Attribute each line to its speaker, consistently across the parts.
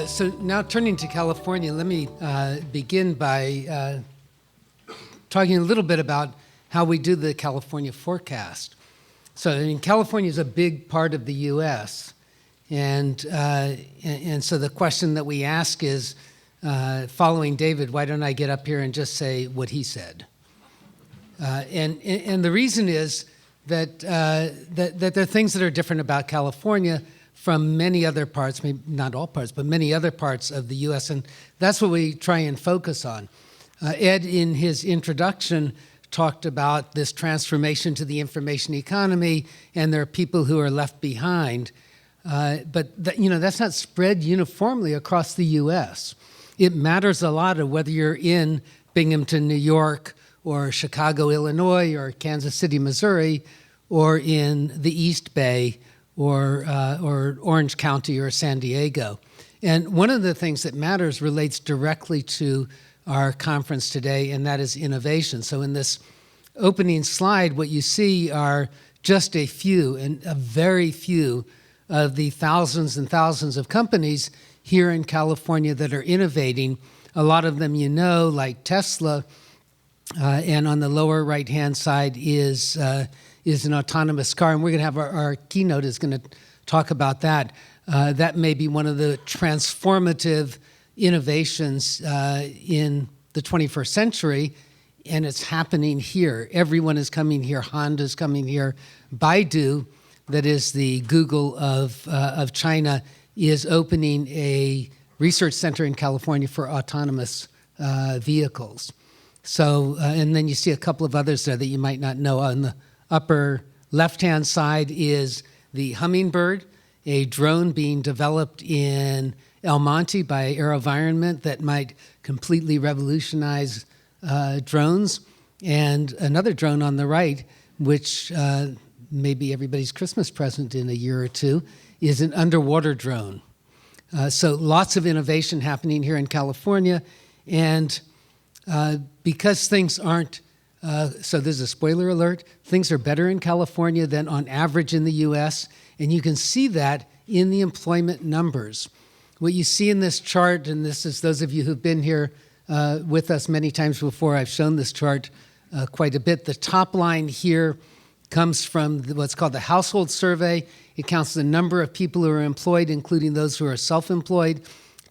Speaker 1: So now turning to California, let me begin by talking a little bit about how we do the California forecast. So California is a big part of the U.S., and so the question that we ask is, following David, why don't I get up here and just say what he said? And the reason is that there are things that are different about California from many other parts, maybe not all parts, but many other parts of the U.S., and that's what we try and focus on. Ed, in his introduction, talked about this transformation to the information economy, and there are people who are left behind. But that's not spread uniformly across the U.S. It matters a lot of whether you're in Binghamton, New York, or Chicago, Illinois, or Kansas City, Missouri, or in the East Bay, or Orange County, or San Diego. And one of the things that matters relates directly to our conference today, and that is innovation. So in this opening slide, what you see are just a few, and a very few, of the thousands and thousands of companies here in California that are innovating. A lot of them like Tesla, and on the lower right-hand side is an autonomous car, and we're going to have our keynote is going to talk about that. That may be one of the transformative innovations in the 21st century, and it's happening here. Everyone is coming here. Honda's coming here. Baidu, that is the Google of China, is opening a research center in California for autonomous vehicles. So, and then you see a couple of others there that you might not know. On the upper left-hand side is the Hummingbird, a drone being developed in El Monte by AeroVironment that might completely revolutionize drones. And another drone on the right, which may be everybody's Christmas present in a year or two, is an underwater drone. So lots of innovation happening here in California. And because things aren't, so there's a spoiler alert, things are better in California than on average in the US, and you can see that in the employment numbers. What you see in this chart, and this is those of you who've been here with us many times before, I've shown this chart quite a bit. The top line here comes from what's called the household survey. It counts the number of people who are employed, including those who are self-employed,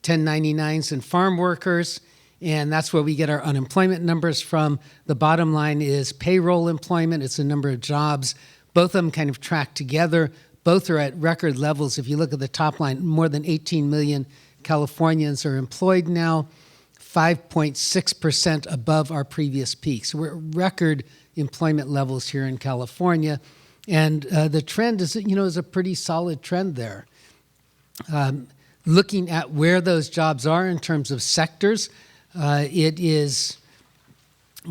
Speaker 1: 1099s and farm workers. And that's where we get our unemployment numbers from. The bottom line is payroll employment. It's the number of jobs. Both of them kind of track together. Both are at record levels. If you look at the top line, more than 18 million Californians are employed now, 5.6% above our previous peak. So we're at record employment levels here in California. And the trend is a pretty solid trend there. Looking at where those jobs are in terms of sectors, it is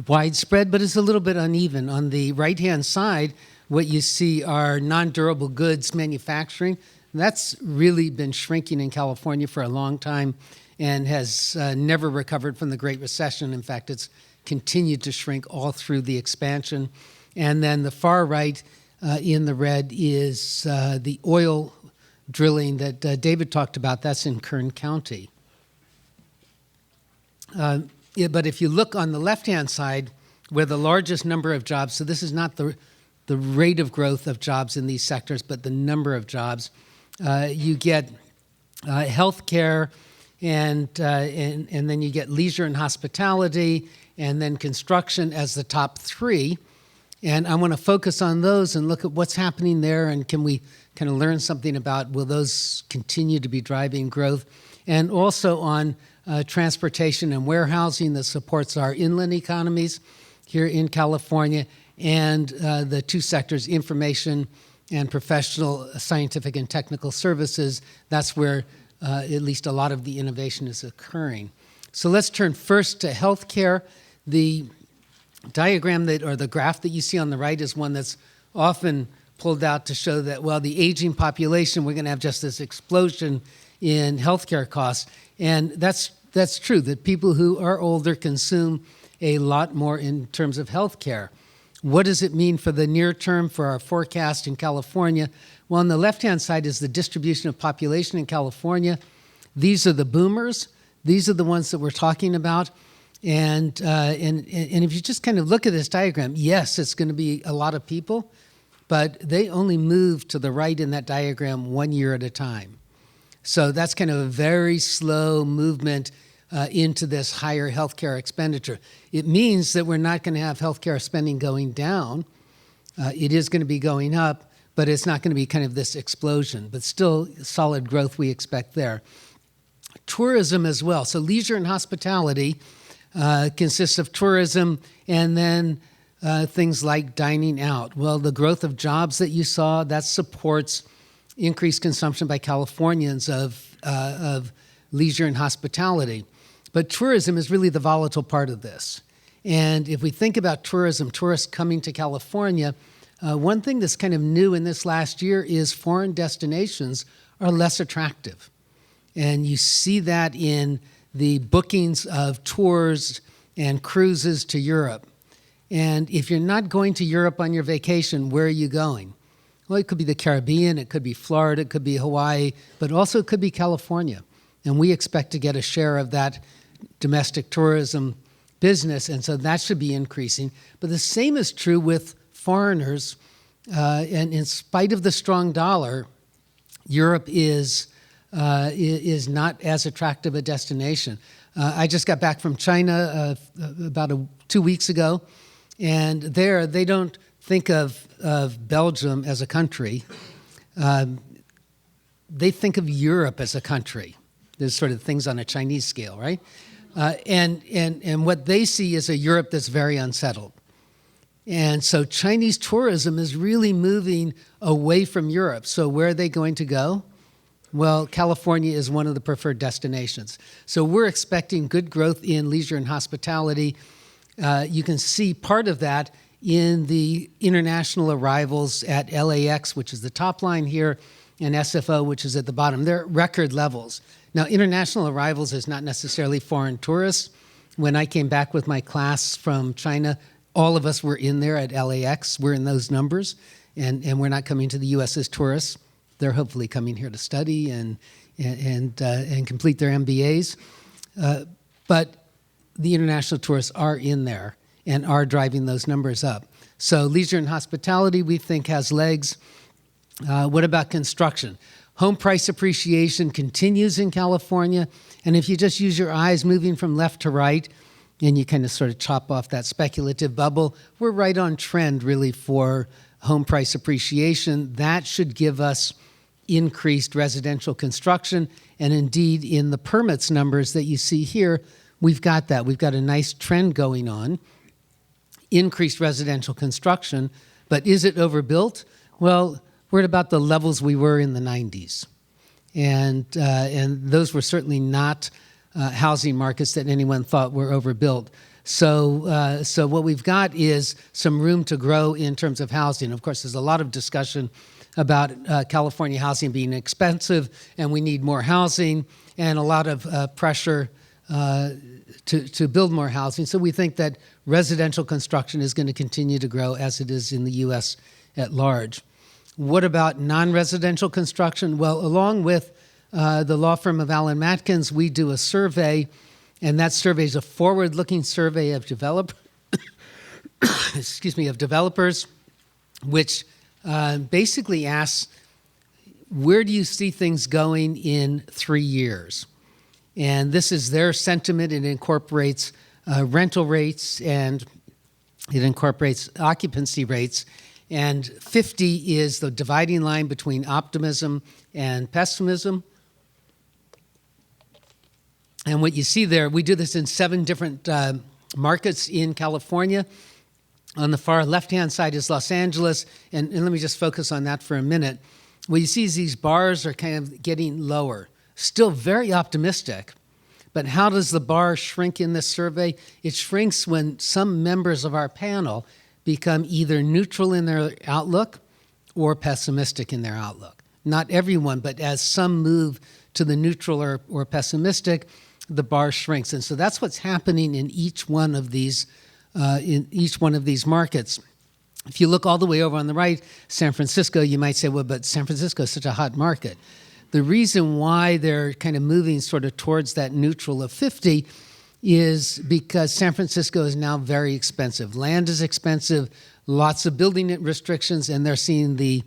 Speaker 1: widespread, but it's a little bit uneven. On the right-hand side, what you see are non-durable goods manufacturing. That's really been shrinking in California for a long time and has never recovered from the Great Recession. In fact, it's continued to shrink all through the expansion. And then the far right in the red is the oil drilling that David talked about. That's in Kern County. But if you look on the left-hand side, where the largest number of jobs, so this is not the rate of growth of jobs in these sectors, but the number of jobs, you get healthcare, and then you get leisure and hospitality, and then construction as the top three. And I want to focus on those and look at what's happening there, and can we kind of learn something about, will those continue to be driving growth? And also on transportation and warehousing that supports our inland economies here in California, and the two sectors, information and professional, scientific and technical services. That's where at least a lot of the innovation is occurring. So let's turn first to healthcare. The diagram or the graph that you see on the right is one that's often pulled out to show that, well, the aging population, we're going to have just this explosion in healthcare costs. And that's true, that people who are older consume a lot more in terms of healthcare. What does it mean for the near term for our forecast in California? Well, on the left-hand side is the distribution of population in California. These are the boomers. These are the ones that we're talking about. And if you just kind of look at this diagram, yes, it's going to be a lot of people, but they only move to the right in that diagram 1 year at a time. So that's kind of a very slow movement into this higher healthcare expenditure. It means that we're not going to have healthcare spending going down. It is going to be going up, but it's not going to be kind of this explosion, but still solid growth we expect there. Tourism as well. So leisure and hospitality consists of tourism and then things like dining out. Well, the growth of jobs that you saw, that supports increased consumption by Californians of leisure and hospitality. But tourism is really the volatile part of this. And if we think about tourism, tourists coming to California, one thing that's kind of new in this last year is foreign destinations are less attractive. And you see that in the bookings of tours and cruises to Europe. And if you're not going to Europe on your vacation, where are you going? Well, it could be the Caribbean, it could be Florida, it could be Hawaii, but also it could be California. And we expect to get a share of that domestic tourism business, and so that should be increasing. But the same is true with foreigners. And in spite of the strong dollar, Europe is not as attractive a destination. I just got back from China about 2 weeks ago, and there they don't think of Belgium as a country. They think of Europe as a country. There's sort of things on a Chinese scale, right? And what they see is a Europe that's very unsettled. And so Chinese tourism is really moving away from Europe. So where are they going to go? Well, California is one of the preferred destinations. So we're expecting good growth in leisure and hospitality. You can see part of that in the international arrivals at LAX, which is the top line here, and SFO, which is at the bottom. They're record levels. Now, international arrivals is not necessarily foreign tourists. When I came back with my class from China, all of us were in there at LAX. We're in those numbers, and we're not coming to the U.S. as tourists. They're hopefully coming here to study and complete their MBAs. But the international tourists are in there and are driving those numbers up. So leisure and hospitality, we think, has legs. What about construction? Home price appreciation continues in California. And if you just use your eyes moving from left to right, and you kind of sort of chop off that speculative bubble, we're right on trend, really, for home price appreciation. That should give us increased residential construction. And indeed, in the permits numbers that you see here, we've got that. We've got a nice trend going on, increased residential construction. But is it overbuilt? Well, we're at about the levels we were in the 90s. And those were certainly not housing markets that anyone thought were overbuilt. So what we've got is some room to grow in terms of housing. Of course, there's a lot of discussion about California housing being expensive, and we need more housing, and a lot of pressure to build more housing. So we think that residential construction is going to continue to grow as it is in the U.S. at large. What about non-residential construction? Well, along with the law firm of Allen Matkins, we do a survey, and that survey is a forward-looking survey of developers, which basically asks, where do you see things going in 3 years? And this is their sentiment. It incorporates rental rates, and it incorporates occupancy rates. And 50 is the dividing line between optimism and pessimism. And what you see there, we do this in 7 different markets in California. On the far left-hand side is Los Angeles, and let me just focus on that for a minute. What you see is these bars are kind of getting lower. Still very optimistic, but how does the bar shrink in this survey? It shrinks when some members of our panel become either neutral in their outlook or pessimistic in their outlook. Not everyone, but as some move to the neutral or pessimistic, the bar shrinks. And so that's what's happening in each one of these markets. If you look all the way over on the right, San Francisco, you might say, well, but San Francisco is such a hot market. The reason why they're kind of moving sort of towards that neutral of 50 is because San Francisco is now very expensive. Land is expensive, lots of building restrictions, and they're seeing the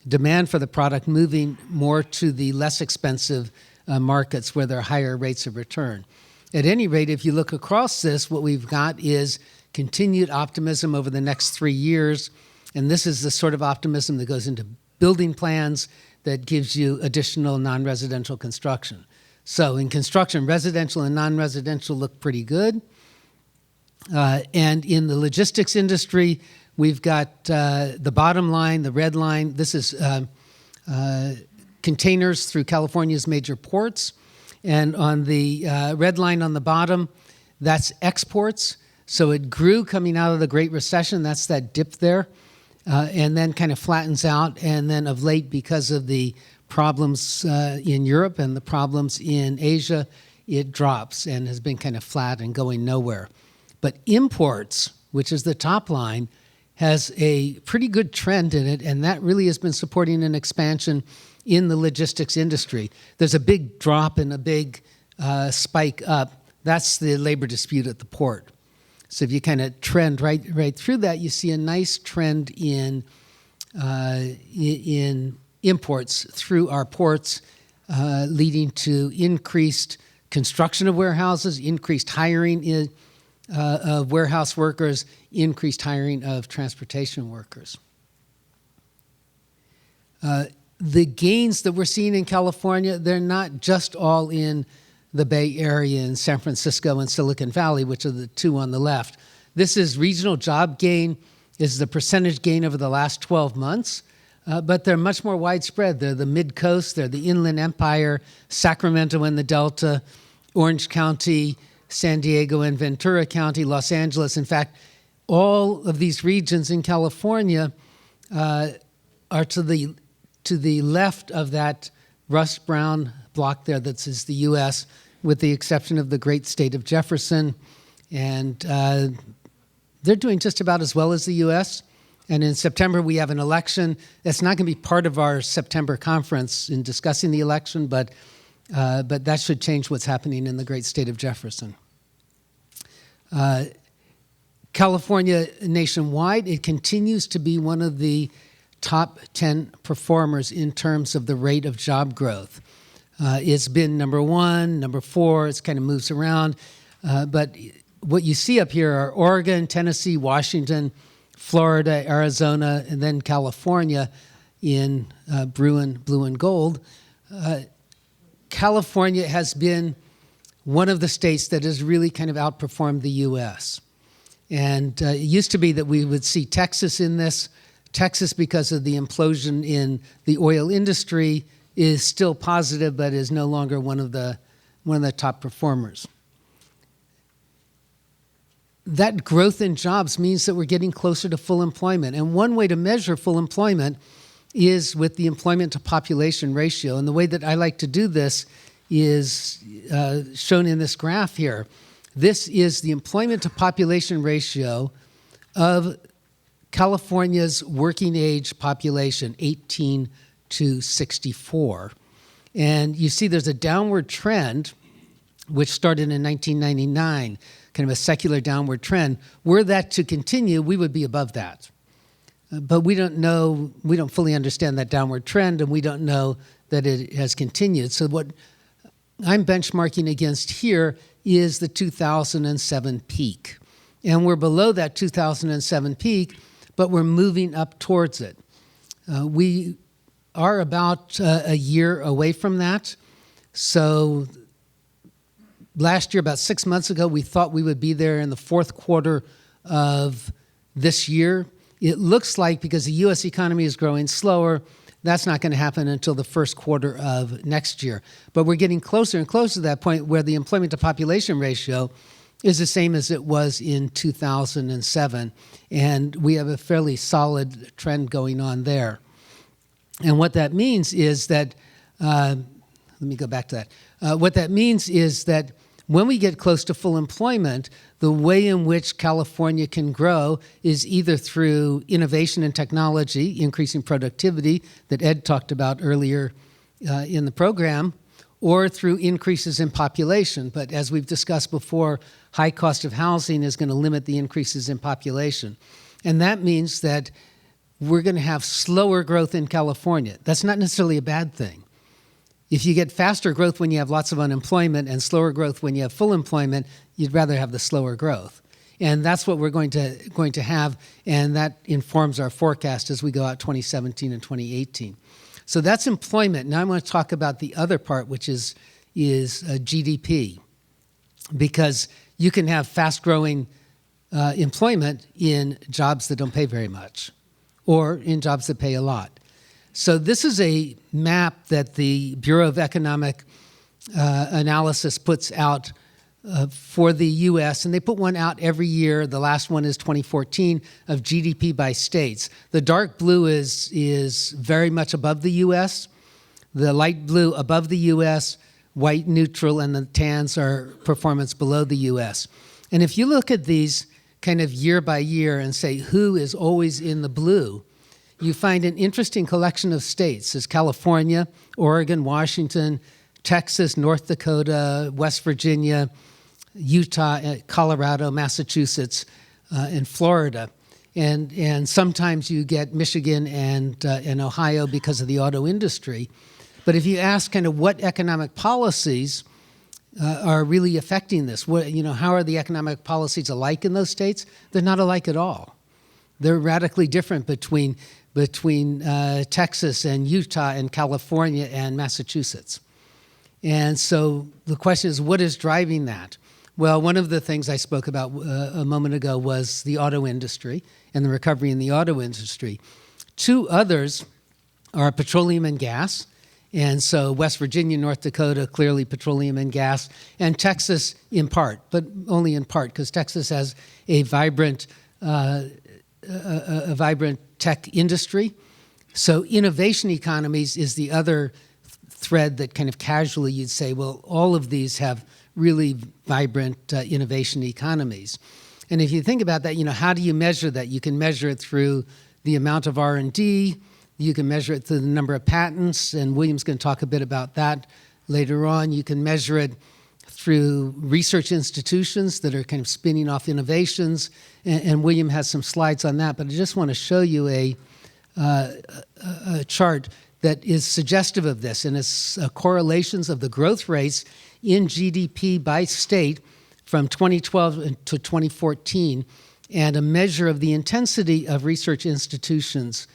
Speaker 1: demand for the product moving more to the less expensive markets where there are higher rates of return. At any rate, if you look across this, what we've got is continued optimism over the next 3 years, and this is the sort of optimism that goes into building plans that gives you additional non-residential construction. So in construction, residential and non-residential look pretty good. And in the logistics industry, we've got the bottom line, the red line. This is containers through California's major ports. And on the red line on the bottom, that's exports. So it grew coming out of the Great Recession. That's that dip there. And then kind of flattens out. And then of late, because of the problems in Europe and the problems in Asia, it drops and has been kind of flat and going nowhere. But imports, which is the top line, has a pretty good trend in it, and that really has been supporting an expansion in the logistics industry. There's a big drop and a big spike up. That's the labor dispute at the port. So if you kind of trend right through that, you see a nice trend in imports through our ports, leading to increased construction of warehouses, increased hiring of warehouse workers, increased hiring of transportation workers. The gains that we're seeing in California, they're not just all in the Bay Area and San Francisco and Silicon Valley, which are the two on the left. This is regional job gain, is the percentage gain over the last 12 months. But they're much more widespread. They're the Mid-Coast, they're the Inland Empire, Sacramento and the Delta, Orange County, San Diego and Ventura County, Los Angeles. In fact, all of these regions in California are to the left of that rust brown block there that says the U.S., with the exception of the great state of Jefferson. And they're doing just about as well as the U.S., and in September, we have an election. That's not going to be part of our September conference in discussing the election, but that should change what's happening in the great state of Jefferson. California nationwide, it continues to be one of the top 10 performers in terms of the rate of job growth. It's been number 1, number 4. It's kind of moves around. But what you see up here are Oregon, Tennessee, Washington, Florida, Arizona, and then California in blue and gold. California has been one of the states that has really kind of outperformed the U.S. And it used to be that we would see Texas in this. Texas, because of the implosion in the oil industry, is still positive, but is no longer one of the top performers. That growth in jobs means that we're getting closer to full employment. And one way to measure full employment is with the employment to population ratio. And the way that I like to do this is shown in this graph here. This is the employment to population ratio of California's working age population, 18 to 64. And you see there's a downward trend, which started in 1999, kind of a secular downward trend. Were that to continue, we would be above that. But we don't know, we don't fully understand that downward trend, and we don't know that it has continued. So what I'm benchmarking against here is the 2007 peak. And we're below that 2007 peak, but we're moving up towards it. We are about a year away from that. So last year, about 6 months ago, we thought we would be there in the fourth quarter of this year. It looks like, because the U.S. economy is growing slower, that's not going to happen until the first quarter of next year. But we're getting closer and closer to that point where the employment to population ratio is the same as it was in 2007. And we have a fairly solid trend going on there. And what that means is that, let me go back to that. What that means is that when we get close to full employment, the way in which California can grow is either through innovation and technology, increasing productivity that Ed talked about earlier, in the program, or through increases in population. But as we've discussed before, high cost of housing is going to limit the increases in population. And that means that we're going to have slower growth in California. That's not necessarily a bad thing. If you get faster growth when you have lots of unemployment and slower growth when you have full employment, you'd rather have the slower growth. And that's what we're going to have, and that informs our forecast as we go out 2017 and 2018. So that's employment. Now I want to talk about the other part, which is GDP, because you can have fast-growing employment in jobs that don't pay very much, or in jobs that pay a lot. So this is a map that the Bureau of Economic Analysis puts out for the U.S., and they put one out every year. The last one is 2014 of GDP by states. The dark blue is very much above the U.S., the light blue above the U.S., white neutral, and the tans are performance below the U.S. And if you look at these kind of year by year and say who is always in the blue, you find an interesting collection of states. There's California, Oregon, Washington, Texas, North Dakota, West Virginia, Utah, Colorado, Massachusetts, and Florida. And sometimes you get Michigan and Ohio because of the auto industry. But if you ask kind of what economic policies are really affecting this, how are the economic policies alike in those states? They're not alike at all. They're radically different between Texas and Utah and California and Massachusetts. And so the question is, what is driving that? Well, one of the things I spoke about a moment ago was the auto industry and the recovery in the auto industry. Two others are petroleum and gas. And so West Virginia, North Dakota, clearly petroleum and gas, and Texas in part, but only in part, because Texas has a vibrant tech industry. So innovation economies is the other thread that kind of casually you'd say, well, all of these have really vibrant innovation economies. And if you think about that, how do you measure that? You can measure it through the amount of R&D. You can measure it through the number of patents, and William's going to talk a bit about that later on. You can measure it through research institutions that are kind of spinning off innovations, and William has some slides on that. But I just want to show you a chart that is suggestive of this, and it's correlations of the growth rates in GDP by state from 2012 to 2014, and a measure of the intensity of research institutions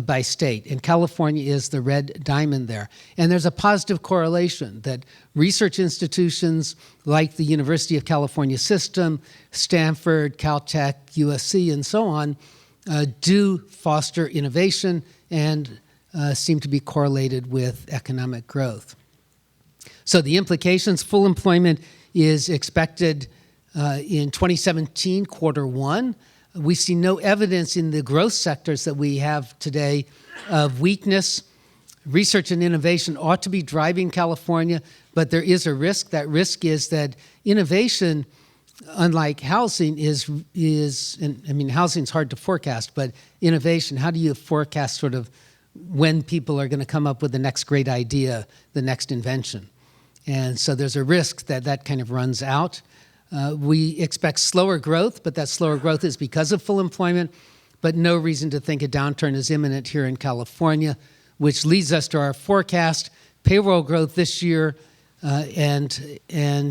Speaker 1: by state. And California is the red diamond there. And there's a positive correlation that research institutions like the University of California system, Stanford, Caltech, USC, and so on, do foster innovation and seem to be correlated with economic growth. So the implications, full employment is expected in 2017, quarter one. We see no evidence in the growth sectors that we have today of weakness. Research and innovation ought to be driving California, but there is a risk. That risk is that innovation, unlike housing, housing's hard to forecast, but innovation, how do you forecast sort of when people are going to come up with the next great idea, the next invention? And so there's a risk that that kind of runs out. We expect slower growth, but that slower growth is because of full employment, but no reason to think a downturn is imminent here in California, which leads us to our forecast. Payroll growth this year and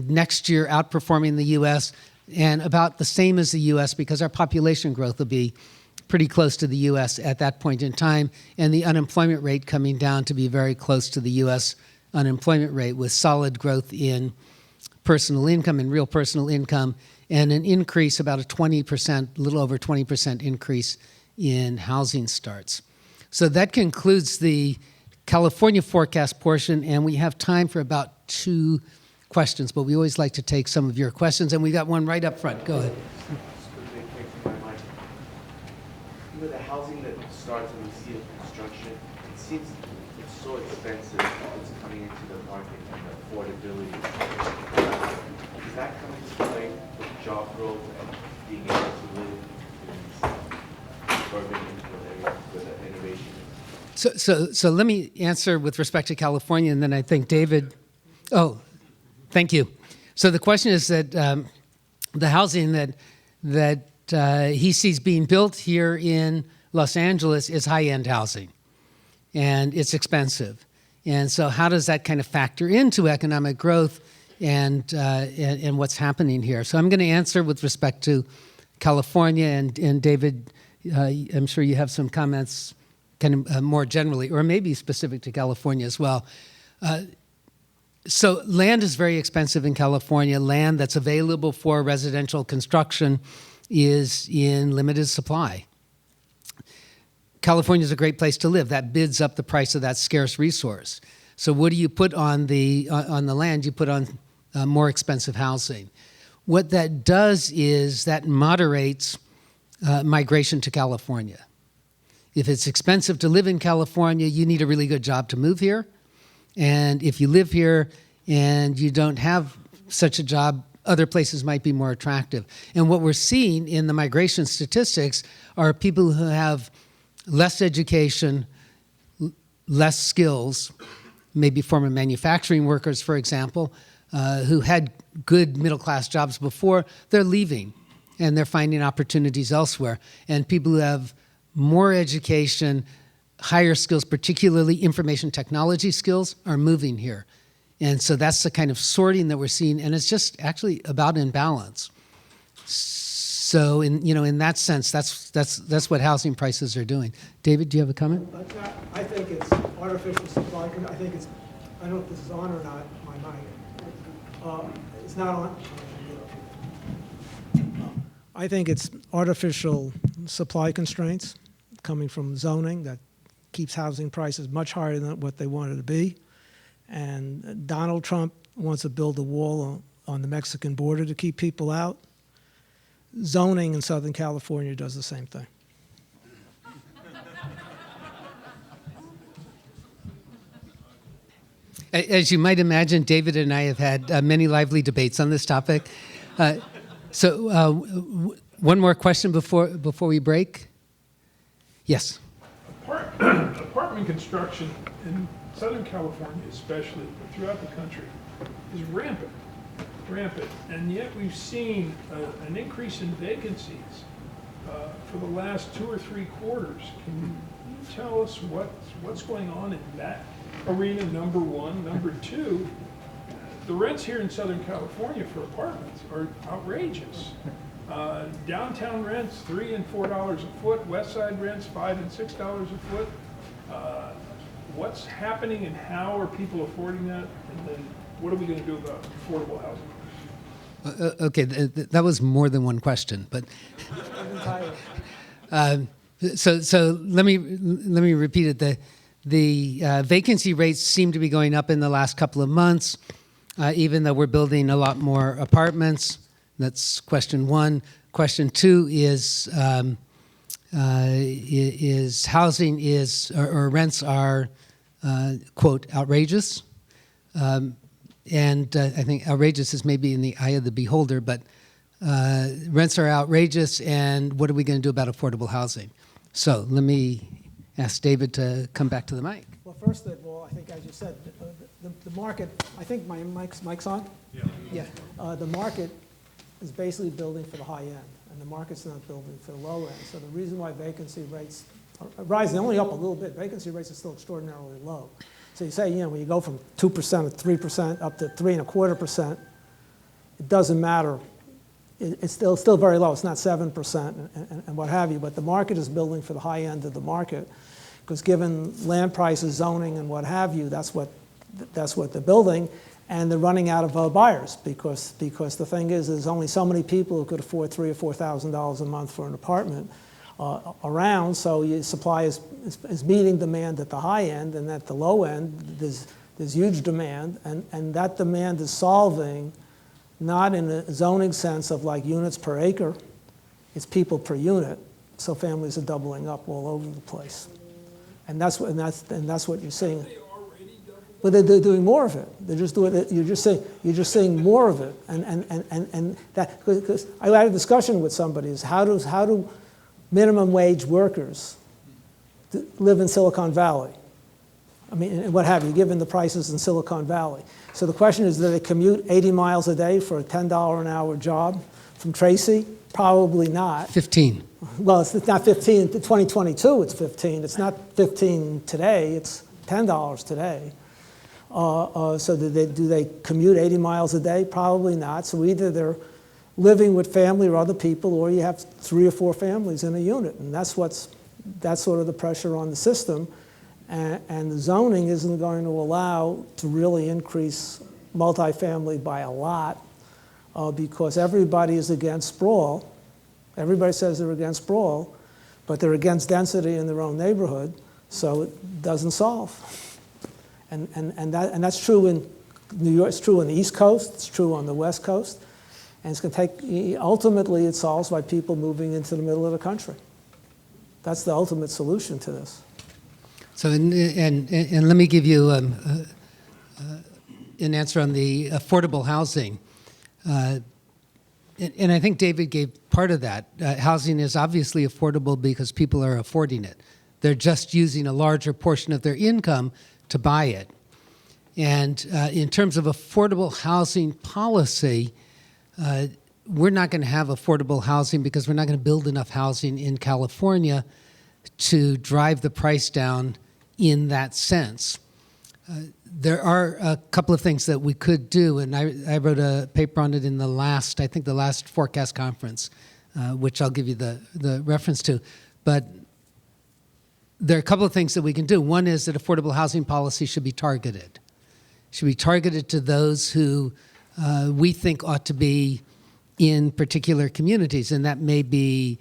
Speaker 1: next year outperforming the U.S. and about the same as the U.S. because our population growth will be pretty close to the U.S. at that point in time, and the unemployment rate coming down to be very close to the U.S. unemployment rate with solid growth in personal income and real personal income, and an increase, about a 20%, a little over 20% increase in housing starts. So that concludes the California forecast portion, and we have time for about 2 questions, but we always like to take some of your questions, and we got one right up front. Go ahead.
Speaker 2: The housing that starts when we see the construction, it seems it's so expensive, it's coming into the market and the affordability. Is that coming to play with job growth and being able to live in these urban areas where the innovation is?
Speaker 1: So let me answer with respect to California, and then I think David. Oh, thank you. So the question is that the housing that he sees being built here in Los Angeles is high-end housing, and it's expensive. And so how does that kind of factor into economic growth and what's happening here? So I'm going to answer with respect to California, and David, I'm sure you have some comments kind of more generally, or maybe specific to California as well. So land is very expensive in California. Land that's available for residential construction is in limited supply. California is a great place to live. That bids up the price of that scarce resource. So what do you put on the land? You put on more expensive housing. What that does is that moderates migration to California. If it's expensive to live in California, you need a really good job to move here. And if you live here and you don't have such a job, other places might be more attractive. And what we're seeing in the migration statistics are people who have less education, less skills, maybe former manufacturing workers, for example, who had good middle-class jobs before, they're leaving and they're finding opportunities elsewhere. And people who have more education, higher skills, particularly information technology skills, are moving here. And so that's the kind of sorting that we're seeing, and it's just actually about in balance. So in that sense, that's what housing prices are doing. David, do you have a comment?
Speaker 3: I think it's artificial supply. I don't know if this is on or not, my mic. It's not on. I think it's artificial supply constraints coming from zoning that keeps housing prices much higher than what they wanted to be. And Donald Trump wants to build a wall on the Mexican border to keep people out. Zoning in Southern California does the same thing.
Speaker 1: As you might imagine, David and I have had many lively debates on this topic. So one more question before we break. Yes.
Speaker 4: Apartment construction in Southern California especially, but throughout the country, is rampant, and yet we've seen an increase in vacancies for the last 2 or 3 quarters. Can you tell us what's going on in that arena, number one? Number two, the rents here in Southern California for apartments are outrageous. Downtown rents, $3 and $4 a foot. West Side rents, $5 and $6 a foot. What's happening and how are people affording that? And then what are we going to do about affordable housing?
Speaker 1: Okay, that was more than one question, but so let me repeat it. The vacancy rates seem to be going up in the last couple of months, even though we're building a lot more apartments. That's question one. Question two is housing or rents are quote outrageous, and I think outrageous is maybe in the eye of the beholder, but rents are outrageous, and what are we going to do about affordable housing? So let me ask David to come back to the mic.
Speaker 3: Well, first of all, I think as you said, the market, I think my mic's on? Yeah. The market is basically building for the high end, and the market's not building for the low end. So the reason why vacancy rates are rising, only up a little bit, vacancy rates are still extraordinarily low. So you say, when you go from 2% or 3% up to 3.25%, it doesn't matter. It's still very low. It's not 7% and what have you, but the market is building for the high end of the market because given land prices, zoning, and what have you, that's what they're building. And they're running out of buyers because the thing is there's only so many people who could afford $3,000 or $4,000 a month for an apartment around. So your supply is meeting demand at the high end, and at the low end there's huge demand, and that demand is solving not in a zoning sense of like units per acre, it's people per unit. So families are doubling up all over the place, and that's what you're seeing. But they're doing more of it. They're just doing it. You're just seeing more of it, and that because I had a discussion with somebody is how do minimum wage workers live in Silicon Valley. I mean, what have you, given the prices in Silicon Valley. So the question is, do they commute 80 miles a day for a $10 an hour job from Tracy? Probably not.
Speaker 1: 15.
Speaker 3: Well, it's not 15, in 2022 it's 15. It's not 15 today, it's $10 today. So do they commute 80 miles a day? Probably not. So either they're living with family or other people, or you have 3 or 4 families in a unit. And that's sort of the pressure on the system. And the zoning isn't going to allow to really increase multifamily by a lot because everybody is against sprawl. Everybody says they're against sprawl, but they're against density in their own neighborhood, so it doesn't solve. And that's true in New York, it's true on the East Coast, it's true on the West Coast, and it's going to take, ultimately it solves by people moving into the middle of the country. That's the ultimate solution to this.
Speaker 1: So, and let me give you an answer on the affordable housing. And I think David gave part of that. Housing is obviously affordable because people are affording it. They're just using a larger portion of their income to buy it. And in terms of affordable housing policy, we're not going to have affordable housing because we're not going to build enough housing in California to drive the price down in that sense. There are a couple of things that we could do, and I wrote a paper on it in the last forecast conference, which I'll give you the reference to. But there are a couple of things that we can do. One is that affordable housing policy should be targeted. It should be targeted to those who we think ought to be in particular communities, and that may be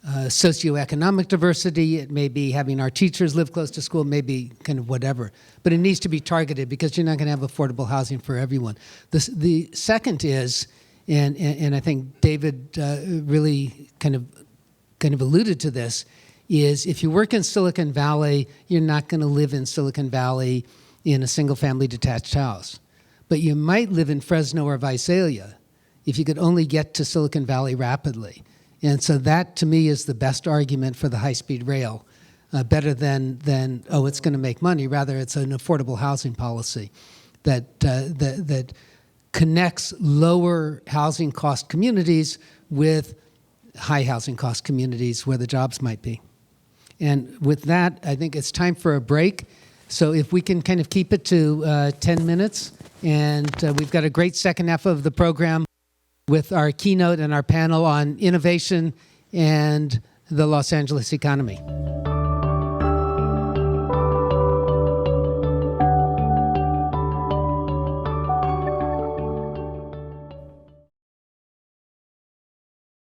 Speaker 1: socioeconomic diversity, it may be having our teachers live close to school, maybe kind of whatever. But it needs to be targeted because you're not going to have affordable housing for everyone. The second is, and I think David really kind of alluded to this, is if you work in Silicon Valley, you're not going to live in Silicon Valley in a single-family detached house. But you might live in Fresno or Visalia if you could only get to Silicon Valley rapidly. And so that, to me, is the best argument for the high-speed rail, better than it's going to make money. Rather, it's an affordable housing policy that connects lower housing cost communities with high housing cost communities where the jobs might be. And with that, I think it's time for a break. So if we can kind of keep it to 10 minutes, and we've got a great second half of the program with our keynote and our panel on innovation and the Los Angeles economy.